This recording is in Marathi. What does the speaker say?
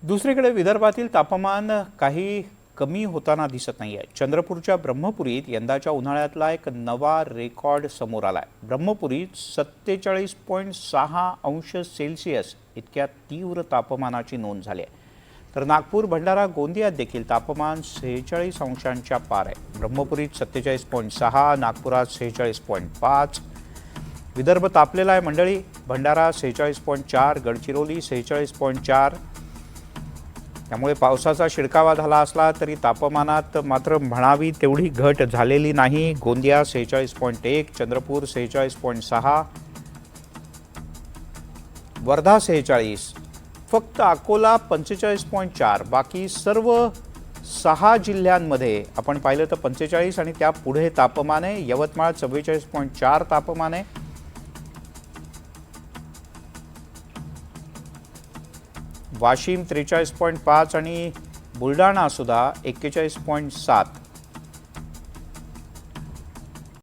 दुसरीकडे विदर्भातील तापमान काही कमी होताना दिसत नाही आहे। चंद्रपूरच्या ब्रह्मपुरीत यंदाच्या उन्हाळ्यातला एक नवा रेकॉर्ड समोर आलाय। ब्रह्मपुरीत 47.6 अंश सेल्सिअस इतक्या तीव्र तापमानाची नोंद झाली आहे। तर नागपूर, भंडारा, गोंदियात देखील तापमान 46 अंशांच्या पार आहे। ब्रह्मपुरीत 47.6, नागपुरात 46.5। विदर्भ तापलेला आहे मंडळी। भंडारा 46.4, गडचिरोली 46.4। त्यामुळे पावसाचा शिडकावा झाला असला तरी तापमानात मात्र म्हणावी तेवढी घट झालेली नाही। गोंदिया 46.1, चंद्रपूर 46.6, वर्धा 46, फक्त अकोला 45.4। बाकी सर्व 6 जिल्ह्यांमध्ये आपण पाहिलं तर 45 आणि त्या पुढे तापमान आहे। यवतमाळ 44.4 तापमान आहे। वाशिम 43.5 आणि बुलढाणा सुद्धा 41.7।